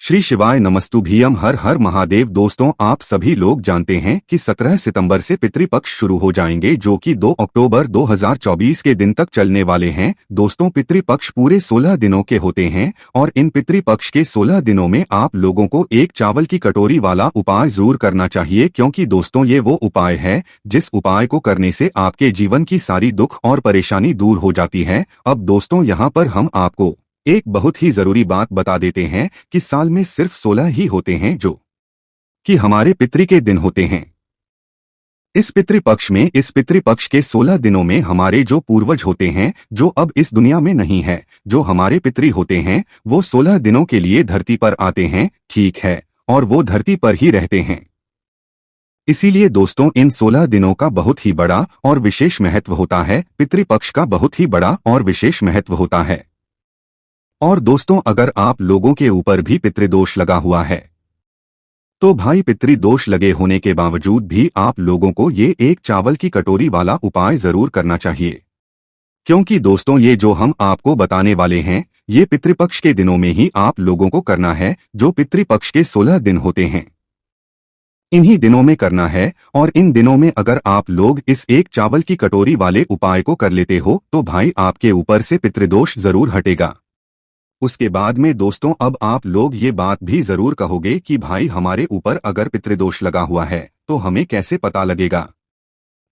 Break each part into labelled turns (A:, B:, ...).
A: श्री शिवाय नमस्तुभ्यम। हर हर महादेव। दोस्तों, आप सभी लोग जानते हैं कि 17 सितंबर से पितृपक्ष शुरू हो जाएंगे, जो कि 2 अक्टूबर 2024 के दिन तक चलने वाले हैं। दोस्तों, पितृपक्ष पूरे 16 दिनों के होते हैं और इन पितृपक्ष के 16 दिनों में आप लोगों को एक चावल की कटोरी वाला उपाय जरूर करना चाहिए, क्योंकि दोस्तों ये वो उपाय है जिस उपाय को करने से आपके जीवन की सारी दुख और परेशानी दूर हो जाती है। अब दोस्तों, यहाँ पर हम आपको एक बहुत ही जरूरी बात बता देते हैं कि साल में सिर्फ 16 ही होते हैं जो कि हमारे पितृ के दिन होते हैं। इस पितृपक्ष के 16 दिनों में हमारे जो पूर्वज होते हैं, जो अब इस दुनिया में नहीं है, जो हमारे पितृ होते हैं, वो 16 दिनों के लिए धरती पर आते हैं, ठीक है, और वो धरती पर ही रहते हैं। इसीलिए दोस्तों, इन 16 दिनों का बहुत ही बड़ा और विशेष महत्व होता है। पितृपक्ष का बहुत ही बड़ा और विशेष महत्व होता है। और दोस्तों, अगर आप लोगों के ऊपर भी पितृदोष लगा हुआ है तो भाई, पितृदोष लगे होने के बावजूद भी आप लोगों को ये एक चावल की कटोरी वाला उपाय जरूर करना चाहिए, क्योंकि दोस्तों ये जो हम आपको बताने वाले हैं ये पितृपक्ष के दिनों में ही आप लोगों को करना है, जो पितृपक्ष के 16 दिन होते हैं, इन्हीं दिनों में करना है। और इन दिनों में अगर आप लोग इस एक चावल की कटोरी वाले उपाय को कर लेते हो तो भाई आपके ऊपर से पितृदोष जरूर हटेगा। उसके बाद में दोस्तों, अब आप लोग ये बात भी जरूर कहोगे कि भाई हमारे ऊपर अगर पितृदोष लगा हुआ है तो हमें कैसे पता लगेगा।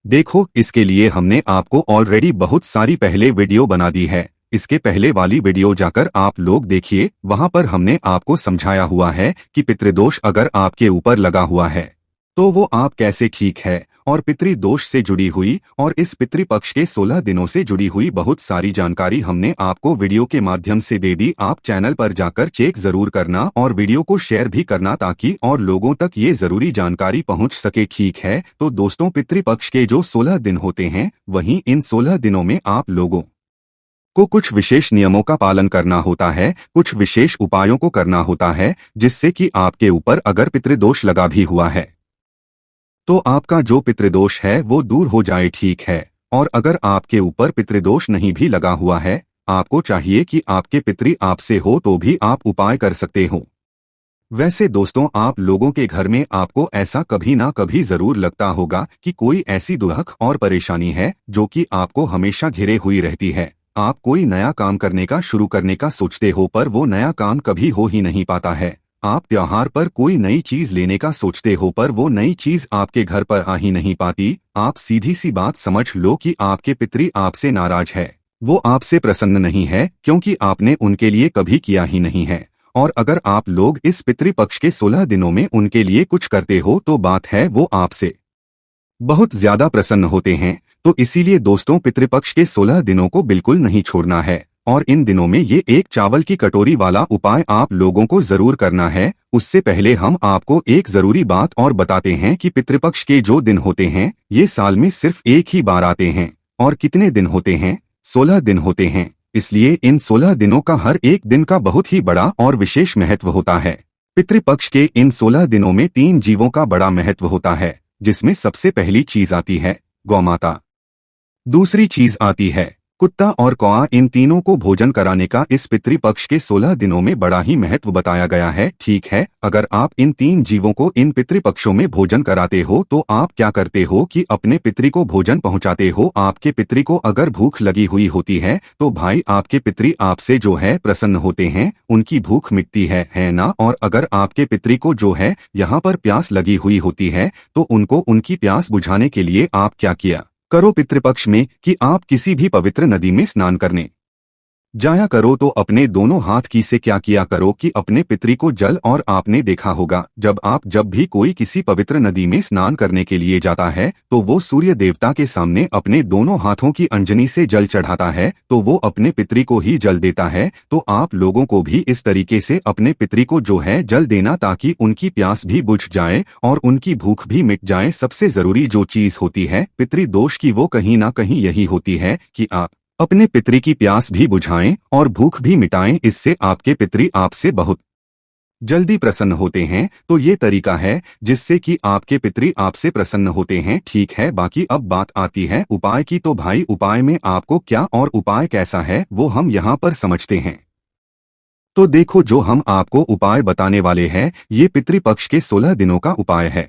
A: देखो, इसके लिए हमने आपको ऑलरेडी बहुत सारी पहले वीडियो बना दी है। इसके पहले वाली वीडियो जाकर आप लोग देखिए, वहां पर हमने आपको समझाया हुआ है कि पितृदोष अगर आपके ऊपर लगा हुआ है तो वो आप कैसे ठीक है, और पितृदोष से जुड़ी हुई और इस पितृपक्ष के 16 दिनों से जुड़ी हुई बहुत सारी जानकारी हमने आपको वीडियो के माध्यम से दे दी। आप चैनल पर जाकर चेक जरूर करना और वीडियो को शेयर भी करना, ताकि और लोगों तक ये जरूरी जानकारी पहुंच सके, ठीक है। तो दोस्तों, पितृपक्ष के जो 16 दिन होते हैं, वहीं इन 16 दिनों में आप लोगों को कुछ विशेष नियमों का पालन करना होता है, कुछ विशेष उपायों को करना होता है, जिससे कि आपके ऊपर अगर पितृदोष लगा भी हुआ है तो आपका जो पितृदोष है वो दूर हो जाए, ठीक है। और अगर आपके ऊपर पितृदोष नहीं भी लगा हुआ है, आपको चाहिए कि आपके पितृ आपसे हो तो भी आप उपाय कर सकते हो। वैसे दोस्तों, आप लोगों के घर में आपको ऐसा कभी ना कभी जरूर लगता होगा कि कोई ऐसी दुख और परेशानी है जो कि आपको हमेशा घिरे हुई रहती है। आप कोई नया काम शुरू करने का सोचते हो, पर वो नया काम कभी हो ही नहीं पाता है। आप त्योहार पर कोई नई चीज लेने का सोचते हो, पर वो नई चीज आपके घर पर आ ही नहीं पाती। आप सीधी सी बात समझ लो कि आपके पितृ आपसे नाराज है, वो आपसे प्रसन्न नहीं है, क्योंकि आपने उनके लिए कभी किया ही नहीं है। और अगर आप लोग इस पितृपक्ष के 16 दिनों में उनके लिए कुछ करते हो तो बात है वो आपसे बहुत ज्यादा प्रसन्न होते हैं। तो इसीलिए दोस्तों, पितृपक्ष के 16 दिनों को बिल्कुल नहीं छोड़ना है और इन दिनों में ये एक चावल की कटोरी वाला उपाय आप लोगों को जरूर करना है। उससे पहले हम आपको एक जरूरी बात और बताते हैं कि पितृपक्ष के जो दिन होते हैं ये साल में सिर्फ एक ही बार आते हैं। और कितने दिन होते हैं? 16 दिन होते हैं। इसलिए इन 16 दिनों का हर एक दिन का बहुत ही बड़ा और विशेष महत्व होता है। पितृपक्ष के इन 16 दिनों में 3 जीवों का बड़ा महत्व होता है, जिसमें सबसे पहली चीज आती है गौमाता, दूसरी चीज आती है कुत्ता और कौआ। इन तीनों को भोजन कराने का इस पितृपक्ष के 16 दिनों में बड़ा ही महत्व बताया गया है, ठीक है। अगर आप इन 3 जीवों को इन पितृपक्षों में भोजन कराते हो तो आप क्या करते हो कि अपने पितृ को भोजन पहुंचाते हो। आपके पितृ को अगर भूख लगी हुई होती है तो भाई आपके पितृ आपसे जो है प्रसन्न होते हैं, उनकी भूख मिटती है ना। और अगर आपके पितृ को जो है यहाँ पर प्यास लगी हुई होती है तो उनको उनकी प्यास बुझाने के लिए आप क्या किया करो पितृपक्ष में कि आप किसी भी पवित्र नदी में स्नान करने जाया करो, तो अपने दोनों हाथ की से क्या किया करो कि अपने पितृ को जल। और आपने देखा होगा, जब भी कोई किसी पवित्र नदी में स्नान करने के लिए जाता है तो वो सूर्य देवता के सामने अपने दोनों हाथों की अंजनी से जल चढ़ाता है, तो वो अपने पितृ को ही जल देता है। तो आप लोगों को भी इस तरीके से अपने पितृ को जो है जल देना, ताकि उनकी प्यास भी बुझ जाए और उनकी भूख भी मिट जाए। सबसे जरूरी जो चीज होती है पितृदोष की, वो कहीं ना कहीं यही होती है कि आप अपने पितृ की प्यास भी बुझाएं और भूख भी मिटाएं। इससे आपके पितृ आपसे बहुत जल्दी प्रसन्न होते हैं। तो ये तरीका है जिससे कि आपके पितृ आपसे प्रसन्न होते हैं, ठीक है। बाकी अब बात आती है उपाय की। तो भाई, उपाय में आपको क्या और उपाय कैसा है वो हम यहाँ पर समझते हैं। तो देखो, जो हम आपको उपाय बताने वाले हैं ये पितृपक्ष के 16 दिनों का उपाय है।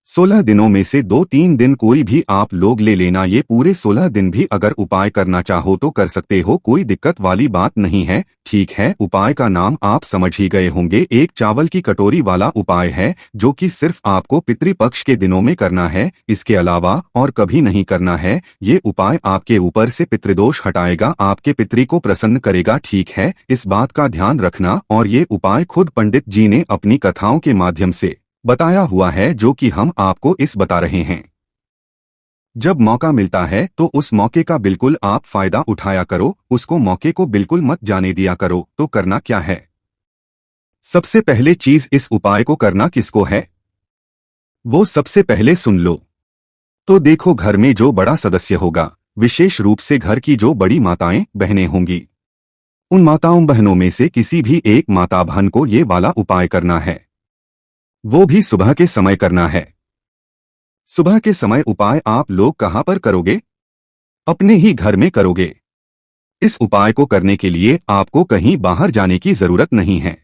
A: 16 दिनों में से 2-3 दिन कोई भी आप लोग ले लेना। ये पूरे 16 दिन भी अगर उपाय करना चाहो तो कर सकते हो, कोई दिक्कत वाली बात नहीं है। ठीक है, उपाय का नाम आप समझ ही गए होंगे। एक चावल की कटोरी वाला उपाय है जो कि सिर्फ आपको पितृपक्ष के दिनों में करना है, इसके अलावा और कभी नहीं करना है। ये उपाय आपके ऊपर से पितृदोष हटाएगा, आपके पितृ को प्रसन्न करेगा। ठीक है, इस बात का ध्यान रखना। और ये उपाय खुद पंडित जी ने अपनी कथाओं के माध्यम से बताया हुआ है, जो कि हम आपको इस बता रहे हैं। जब मौका मिलता है तो उस मौके का बिल्कुल आप फायदा उठाया करो, उसको मौके को बिल्कुल मत जाने दिया करो। तो करना क्या है? सबसे पहले चीज, इस उपाय को करना किसको है वो सबसे पहले सुन लो। तो देखो, घर में जो बड़ा सदस्य होगा, विशेष रूप से घर की जो बड़ी माताएं बहनें होंगी, उन माताओं बहनों में से किसी भी एक माता बहन को ये वाला उपाय करना है। वो भी सुबह के समय करना है। सुबह के समय उपाय आप लोग कहां पर करोगे? अपने ही घर में करोगे। इस उपाय को करने के लिए आपको कहीं बाहर जाने की जरूरत नहीं है।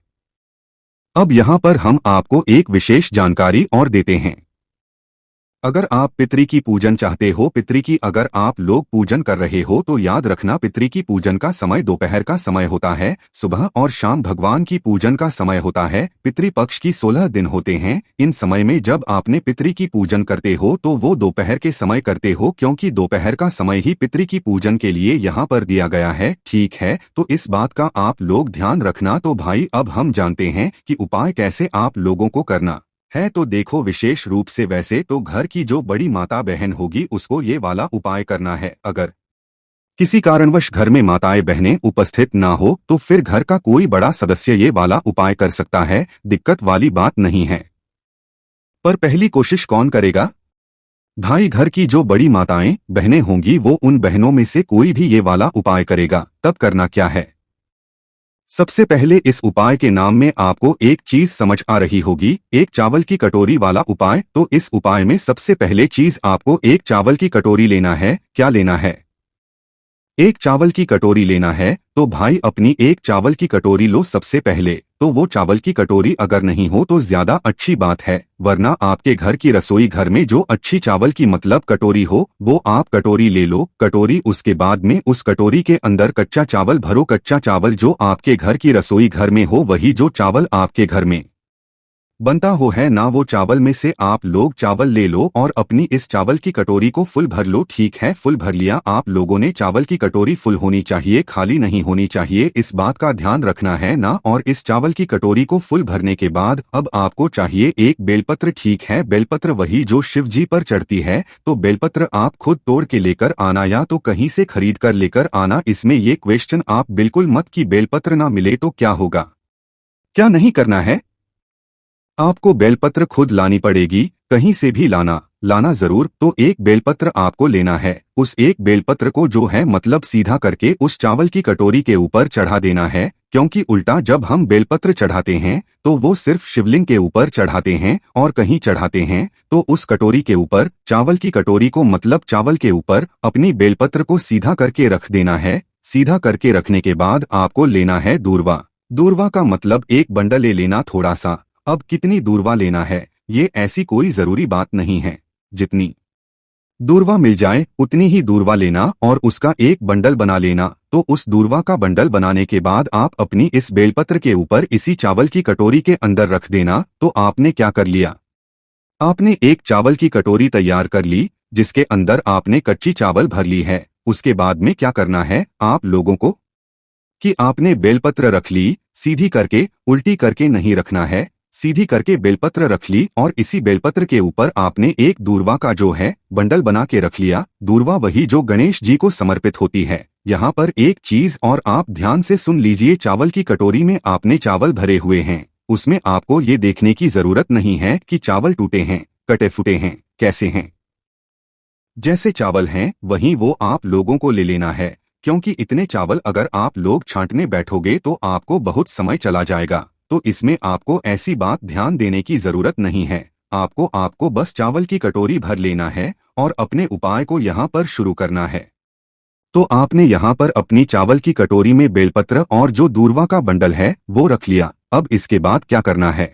A: अब यहां पर हम आपको एक विशेष जानकारी और देते हैं। अगर आप पितृ की पूजन चाहते हो, पितृ की अगर आप लोग पूजन कर रहे हो, तो याद रखना पितृ की पूजन का समय दोपहर का समय होता है। सुबह और शाम भगवान की पूजन का समय होता है। पितृपक्ष की 16 दिन होते हैं। इन समय में जब आपने पितृ की पूजन करते हो तो वो दोपहर के समय करते हो, क्योंकि दोपहर का समय ही पितृ की पूजन के लिए यहाँ पर दिया गया है। ठीक है, तो इस बात का आप लोग ध्यान रखना। तो भाई, अब हम जानते हैं कि उपाय कैसे आप लोगों को करना है। तो देखो, विशेष रूप से वैसे तो घर की जो बड़ी माता बहन होगी उसको ये वाला उपाय करना है। अगर किसी कारणवश घर में माताएं बहनें उपस्थित ना हो तो फिर घर का कोई बड़ा सदस्य ये वाला उपाय कर सकता है, दिक्कत वाली बात नहीं है। पर पहली कोशिश कौन करेगा? भाई, घर की जो बड़ी माताएं बहनें होंगी वो उन बहनों में से कोई भी ये वाला उपाय करेगा। तब करना क्या है? सबसे पहले इस उपाय के नाम में आपको एक चीज समझ आ रही होगी, एक चावल की कटोरी वाला उपाय। तो इस उपाय में सबसे पहले चीज आपको एक चावल की कटोरी लेना है। क्या लेना है? एक चावल की कटोरी लेना है। तो भाई, अपनी एक चावल की कटोरी लो सबसे पहले। तो वो चावल की कटोरी अगर नहीं हो तो ज्यादा अच्छी बात है, वरना आपके घर की रसोई घर में जो अच्छी चावल की मतलब कटोरी हो वो आप कटोरी ले लो। कटोरी, उसके बाद में उस कटोरी के अंदर कच्चा चावल भरो। कच्चा चावल जो आपके घर की रसोई घर में हो, वही जो चावल आपके घर में बनता हो है ना, वो चावल में से आप लोग चावल ले लो और अपनी इस चावल की कटोरी को फुल भर लो। ठीक है, फुल भर लिया आप लोगों ने। चावल की कटोरी फुल होनी चाहिए, खाली नहीं होनी चाहिए, इस बात का ध्यान रखना है ना। और इस चावल की कटोरी को फुल भरने के बाद अब आपको चाहिए एक बेलपत्र। ठीक है, बेलपत्र वही जो शिव जी पर चढ़ती है। तो बेलपत्र आप खुद तोड़ के लेकर आना या तो कहीं से खरीद कर लेकर आना। इसमें ये क्वेश्चन आप बिल्कुल मत कि बेलपत्र ना मिले तो क्या होगा। क्या नहीं करना है? आपको बेलपत्र खुद लानी पड़ेगी, कहीं से भी लाना जरूर। तो एक बेलपत्र आपको लेना है। उस एक बेलपत्र को जो है मतलब सीधा करके उस चावल की कटोरी के ऊपर चढ़ा देना है, क्योंकि उल्टा जब हम बेलपत्र चढ़ाते हैं तो वो सिर्फ शिवलिंग के ऊपर चढ़ाते हैं और कहीं चढ़ाते हैं। तो उस कटोरी के ऊपर, चावल की कटोरी को मतलब चावल के ऊपर अपनी बेलपत्र को सीधा करके रख देना है। सीधा करके रखने के बाद आपको लेना है दूर्वा। दूर्वा का मतलब एक बंडल ले लेना थोड़ा सा। अब कितनी दूर्वा लेना है ये ऐसी कोई जरूरी बात नहीं है, जितनी दूर्वा मिल जाए उतनी ही दूर्वा लेना और उसका एक बंडल बना लेना। तो उस दूर्वा का बंडल बनाने के बाद आप अपनी इस बेलपत्र के ऊपर इसी चावल की कटोरी के अंदर रख देना। तो आपने क्या कर लिया? आपने एक चावल की कटोरी तैयार कर ली जिसके अंदर आपने कच्ची चावल भर ली है। उसके बाद में क्या करना है आप लोगों को कि आपने बेलपत्र रख ली, सीधी करके उल्टी करके नहीं रखना है, सीधी करके बेलपत्र रख ली और इसी बेलपत्र के ऊपर आपने एक दूर्वा का जो है बंडल बना के रख लिया। दूर्वा वही जो गणेश जी को समर्पित होती है। यहाँ पर एक चीज और आप ध्यान से सुन लीजिए, चावल की कटोरी में आपने चावल भरे हुए हैं, उसमें आपको ये देखने की जरूरत नहीं है कि चावल टूटे हैं, कटे फूटे हैं, कैसे हैं। जैसे चावल हैं वहीं वो आप लोगों को ले लेना है, क्योंकि इतने चावल अगर आप लोग छांटने बैठोगे तो आपको बहुत समय चला जाएगा। तो इसमें आपको ऐसी बात ध्यान देने की जरूरत नहीं है। आपको बस चावल की कटोरी भर लेना है और अपने उपाय को यहाँ पर शुरू करना है। तो आपने यहाँ पर अपनी चावल की कटोरी में बेलपत्र और जो दूर्वा का बंडल है वो रख लिया। अब इसके बाद क्या करना है?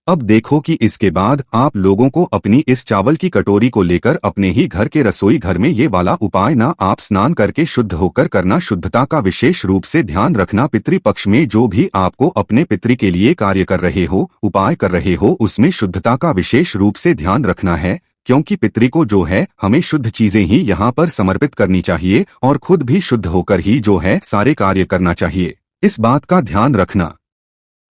A: अब देखो कि इसके बाद आप लोगों को अपनी इस चावल की कटोरी को लेकर अपने ही घर के रसोई घर में ये वाला उपाय ना आप स्नान करके शुद्ध होकर करना। शुद्धता का विशेष रूप से ध्यान रखना। पितृपक्ष में जो भी आपको अपने पितृ के लिए कार्य कर रहे हो, उपाय कर रहे हो, उसमें शुद्धता का विशेष रूप से ध्यान रखना है, क्योंकि पितृ को जो है हमें शुद्ध चीजें ही यहाँ पर समर्पित करनी चाहिए और खुद भी शुद्ध होकर ही जो है सारे कार्य करना चाहिए। इस बात का ध्यान रखना।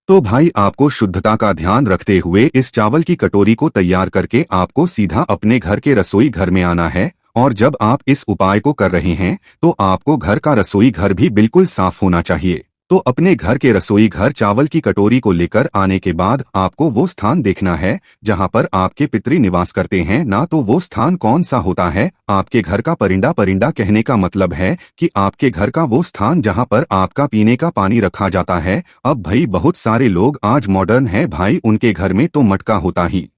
A: तो भाई आपको शुद्धता का ध्यान रखते हुए इस चावल की कटोरी को तैयार करके आपको सीधा अपने घर के रसोई घर में आना है। और जब आप इस उपाय को कर रहे हैं तो आपको घर का रसोई घर भी बिल्कुल साफ होना चाहिए। तो अपने घर के रसोई घर चावल की कटोरी को लेकर आने के बाद आपको वो स्थान देखना है जहां पर आपके पितृ निवास करते हैं। ना तो वो स्थान कौन सा होता है, आपके घर का परिंदा। परिंदा कहने का मतलब है कि आपके घर का वो स्थान जहां पर आपका पीने का पानी रखा जाता है। अब भाई बहुत सारे लोग आज मॉडर्न हैं भाई, उनके घर में तो मटका होता ही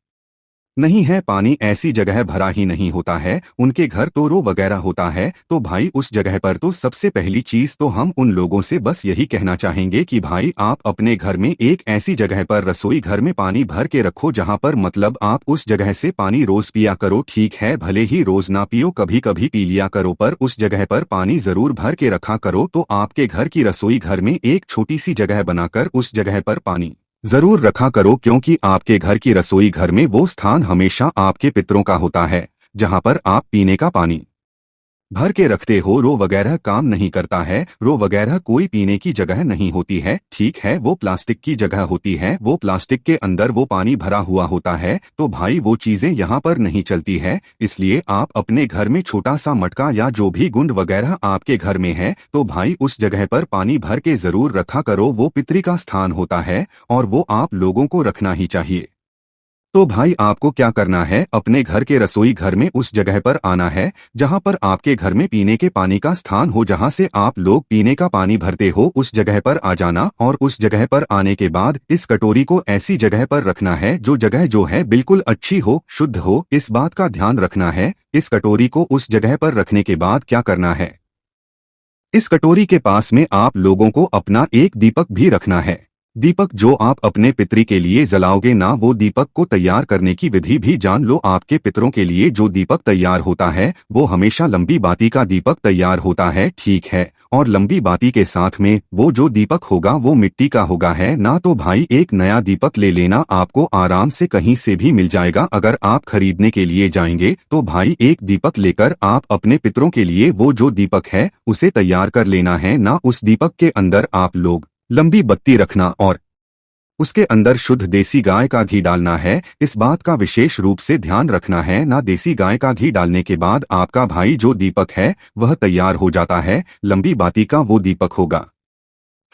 A: नहीं है, पानी ऐसी जगह भरा ही नहीं होता है, उनके घर तो रो वगैरह होता है। तो भाई उस जगह पर तो सबसे पहली चीज तो हम उन लोगों से बस यही कहना चाहेंगे कि भाई आप अपने घर में एक ऐसी जगह पर रसोई घर में पानी भर के रखो जहां पर मतलब आप उस जगह से पानी रोज पिया करो। ठीक है, भले ही रोज ना पियो, कभी कभी पी लिया करो, पर उस जगह पर पानी जरूर भर के रखा करो। तो आपके घर की रसोई घर में एक छोटी सी जगह बनाकर उस जगह पर पानी जरूर रखा करो, क्योंकि आपके घर की रसोई घर में वो स्थान हमेशा आपके पितरों का होता है जहां पर आप पीने का पानी भर के रखते हो। रो वगैरह काम नहीं करता है, रो वगैरह कोई पीने की जगह नहीं होती है। ठीक है, वो प्लास्टिक की जगह होती है, वो प्लास्टिक के अंदर वो पानी भरा हुआ होता है। तो भाई वो चीजें यहाँ पर नहीं चलती है, इसलिए आप अपने घर में छोटा सा मटका या जो भी गुंड वगैरह आपके घर में है तो भाई उस जगह पर पानी भर के जरूर रखा करो। वो पितृ का स्थान होता है और वो आप लोगों को रखना ही चाहिए। तो भाई आपको क्या करना है, अपने घर के रसोई घर में उस जगह पर आना है जहां पर आपके घर में पीने के पानी का स्थान हो, जहां से आप लोग पीने का पानी भरते हो। उस जगह पर आ जाना और उस जगह पर आने के बाद इस कटोरी को ऐसी जगह पर रखना है जो जगह जो है बिल्कुल अच्छी हो, शुद्ध हो। इस बात का ध्यान रखना है। इस कटोरी को उस जगह पर रखने के बाद क्या करना है, इस कटोरी के पास में आप लोगों को अपना एक दीपक भी रखना है। दीपक जो आप अपने पितृ के लिए जलाओगे ना, वो दीपक को तैयार करने की विधि भी जान लो। आपके पितरों के लिए जो दीपक तैयार होता है वो हमेशा लंबी बाती का दीपक तैयार होता है, ठीक है। और लंबी बाती के साथ में वो जो दीपक होगा वो मिट्टी का होगा है ना। तो भाई एक नया दीपक ले लेना, आपको आराम से कहीं से भी मिल जाएगा। अगर आप खरीदने के लिए जाएंगे तो भाई एक दीपक लेकर आप अपने पितरों के लिए वो जो दीपक है उसे तैयार कर लेना है ना। उस दीपक के अंदर आप लोग लंबी बत्ती रखना और उसके अंदर शुद्ध देसी गाय का घी डालना है। इस बात का विशेष रूप से ध्यान रखना है ना। देसी गाय का घी डालने के बाद आपका भाई जो दीपक है वह तैयार हो जाता है, लंबी बाती का वो दीपक होगा।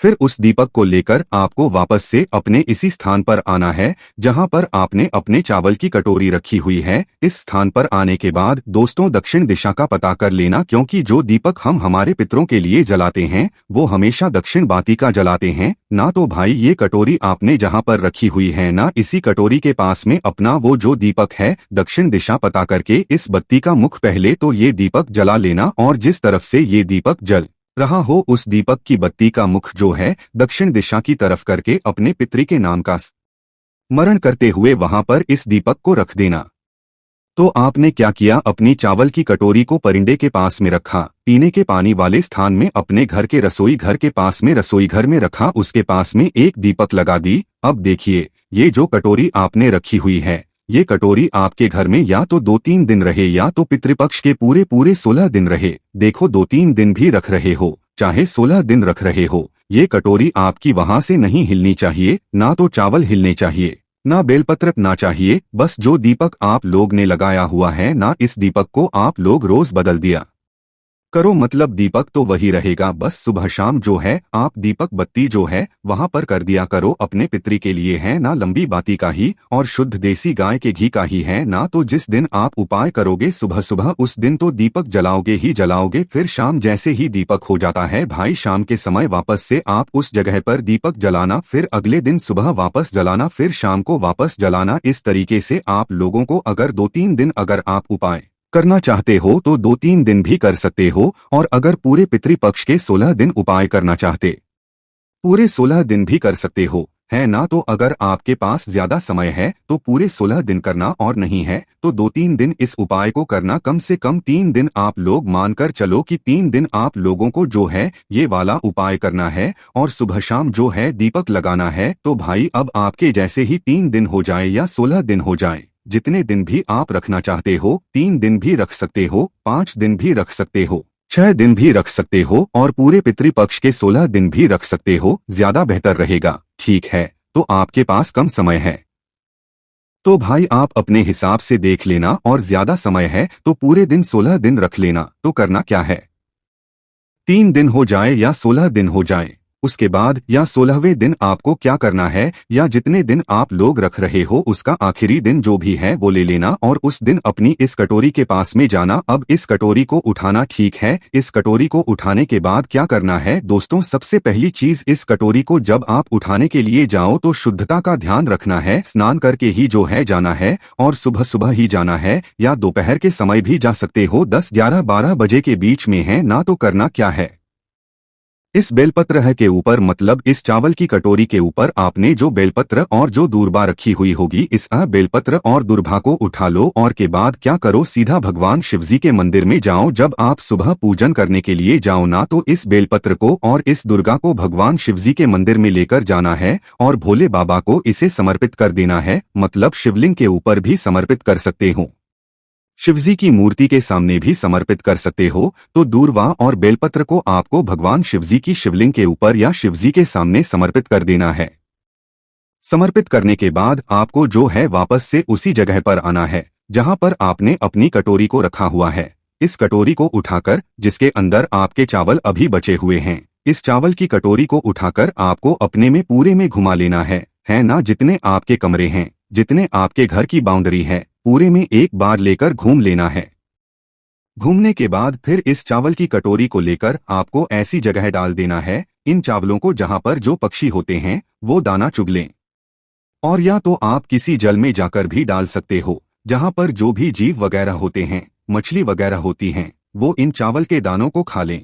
A: फिर उस दीपक को लेकर आपको वापस से अपने इसी स्थान पर आना है जहां पर आपने अपने चावल की कटोरी रखी हुई है। इस स्थान पर आने के बाद दोस्तों दक्षिण दिशा का पता कर लेना, क्योंकि जो दीपक हम हमारे पितरों के लिए जलाते हैं वो हमेशा दक्षिण बाती का जलाते हैं ना। तो भाई ये कटोरी आपने जहां पर रखी हुई है ना, इसी कटोरी के पास में अपना वो जो दीपक है दक्षिण दिशा पता करके इस बत्ती का मुख पहले तो ये दीपक जला लेना और जिस तरफ से ये दीपक जल रहा हो उस दीपक की बत्ती का मुख जो है दक्षिण दिशा की तरफ करके अपने पितृ के नाम का स्मरण करते हुए वहां पर इस दीपक को रख देना। तो आपने क्या किया, अपनी चावल की कटोरी को परिंदे के पास में रखा, पीने के पानी वाले स्थान में अपने घर के रसोई घर के पास में रसोई घर में रखा, उसके पास में एक दीपक लगा दी। अब देखिए ये जो कटोरी आपने रखी हुई है ये कटोरी आपके घर में या तो 2-3 दिन रहे या तो पितृपक्ष के पूरे पूरे 16 दिन रहे। देखो 2-3 दिन भी रख रहे हो चाहे 16 दिन रख रहे हो, ये कटोरी आपकी वहां से नहीं हिलनी चाहिए। ना तो चावल हिलने चाहिए, ना बेलपत्र ना चाहिए। बस जो दीपक आप लोग ने लगाया हुआ है ना, इस दीपक को आप लोग रोज बदल दिया करो, मतलब दीपक तो वही रहेगा। बस सुबह शाम जो है आप दीपक बत्ती जो है वहां पर कर दिया करो। अपने पितृ के लिए है ना, लंबी बाती का ही और शुद्ध देसी गाय के घी का ही है ना। तो जिस दिन आप उपाय करोगे सुबह सुबह उस दिन तो दीपक जलाओगे ही जलाओगे। फिर शाम जैसे ही दीपक हो जाता है भाई शाम के समय वापस से आप उस जगह पर दीपक जलाना, फिर अगले दिन सुबह वापस जलाना, फिर शाम को वापस जलाना। इस तरीके से आप लोगों को अगर 2-3 दिन अगर आप उपाय करना चाहते हो तो 2-3 दिन भी कर सकते हो, और अगर पूरे पितृपक्ष के 16 दिन उपाय करना चाहते पूरे 16 दिन भी कर सकते हो, है ना। तो अगर आपके पास ज्यादा समय है तो पूरे 16 दिन करना, और नहीं है तो 2-3 दिन इस उपाय को करना। कम से कम 3 दिन आप लोग मानकर चलो कि 3 दिन आप लोगों को जो है ये वाला उपाय करना है, और सुबह शाम जो है दीपक लगाना है। तो भाई अब आपके जैसे ही 3 दिन हो जाए या 16 दिन हो जाए, जितने दिन भी आप रखना चाहते हो, 3 दिन भी रख सकते हो, 5 दिन भी रख सकते हो, 6 दिन भी रख सकते हो, और पूरे पितृपक्ष के 16 दिन भी रख सकते हो, ज्यादा बेहतर रहेगा। ठीक है, तो आपके पास कम समय है तो भाई आप अपने हिसाब से देख लेना, और ज्यादा समय है तो पूरे दिन 16 दिन रख लेना। तो करना क्या है, 3 दिन हो जाए या 16 दिन हो जाए, उसके बाद या 16वें दिन आपको क्या करना है, या जितने दिन आप लोग रख रहे हो उसका आखिरी दिन जो भी है वो ले लेना, और उस दिन अपनी इस कटोरी के पास में जाना। अब इस कटोरी को उठाना, ठीक है। इस कटोरी को उठाने के बाद क्या करना है दोस्तों, सबसे पहली चीज, इस कटोरी को जब आप उठाने के लिए जाओ तो शुद्धता का ध्यान रखना है। स्नान करके ही जो है जाना है, और सुबह सुबह ही जाना है, या दोपहर के समय भी जा सकते हो, 10, 11, 12 बजे के बीच में है ना। तो करना क्या है, इस बेलपत्र है के ऊपर, मतलब इस चावल की कटोरी के ऊपर आपने जो बेलपत्र और जो दूर्बा रखी हुई होगी, इस बेलपत्र और दूर्बा को उठा लो, और के बाद क्या करो, सीधा भगवान शिवजी के मंदिर में जाओ। जब आप सुबह पूजन करने के लिए जाओ ना, तो इस बेलपत्र को और इस दुर्गा को भगवान शिवजी के मंदिर में लेकर जाना है, और भोले बाबा को इसे समर्पित कर देना है। मतलब शिवलिंग के ऊपर भी समर्पित कर सकते हो, शिवजी की मूर्ति के सामने भी समर्पित कर सकते हो। तो दूर्वा और बेलपत्र को आपको भगवान शिवजी की शिवलिंग के ऊपर या शिवजी के सामने समर्पित कर देना है। समर्पित करने के बाद आपको जो है वापस से उसी जगह पर आना है जहां पर आपने अपनी कटोरी को रखा हुआ है। इस कटोरी को उठाकर, जिसके अंदर आपके चावल अभी बचे हुए हैं, इस चावल की कटोरी को उठाकर आपको अपने में पूरे में घुमा लेना है ना। जितने आपके कमरे हैं, जितने आपके घर की बाउंड्री है, पूरे में एक बार लेकर घूम लेना है। घूमने के बाद फिर इस चावल की कटोरी को लेकर आपको ऐसी जगह डाल देना है, इन चावलों को, जहां पर जो पक्षी होते हैं वो दाना चुग लें। और या तो आप किसी जल में जाकर भी डाल सकते हो, जहां पर जो भी जीव वगैरह होते हैं, मछली वगैरह होती हैं, वो इन चावल के दानों को खा लें।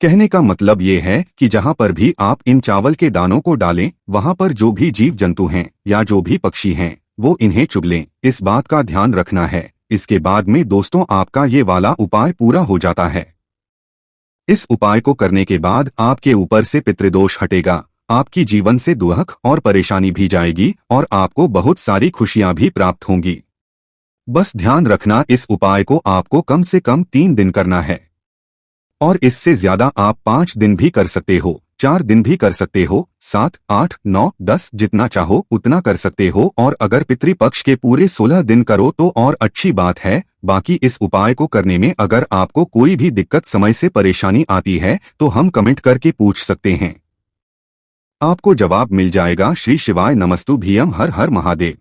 A: कहने का मतलब ये है कि जहां पर भी आप इन चावल के दानों को डालें, वहां पर जो भी जीव जंतु हैं या जो भी पक्षी हैं वो इन्हें चुग लें। इस बात का ध्यान रखना है। इसके बाद में दोस्तों आपका ये वाला उपाय पूरा हो जाता है। इस उपाय को करने के बाद आपके ऊपर से पितृदोष हटेगा, आपकी जीवन से दुख और परेशानी भी जाएगी, और आपको बहुत सारी खुशियां भी प्राप्त होंगी। बस ध्यान रखना, इस उपाय को आपको कम से कम 3 दिन करना है, और इससे ज्यादा आप 5 दिन भी कर सकते हो, 4 दिन भी कर सकते हो, 7, 8, 9, 10 जितना चाहो उतना कर सकते हो। और अगर पितृपक्ष के पूरे 16 दिन करो तो और अच्छी बात है। बाकी इस उपाय को करने में अगर आपको कोई भी दिक्कत, समय से परेशानी आती है तो हम कमेंट करके पूछ सकते हैं, आपको जवाब मिल जाएगा। श्री शिवाय नमस्तु भीयम, हर हर महादेव।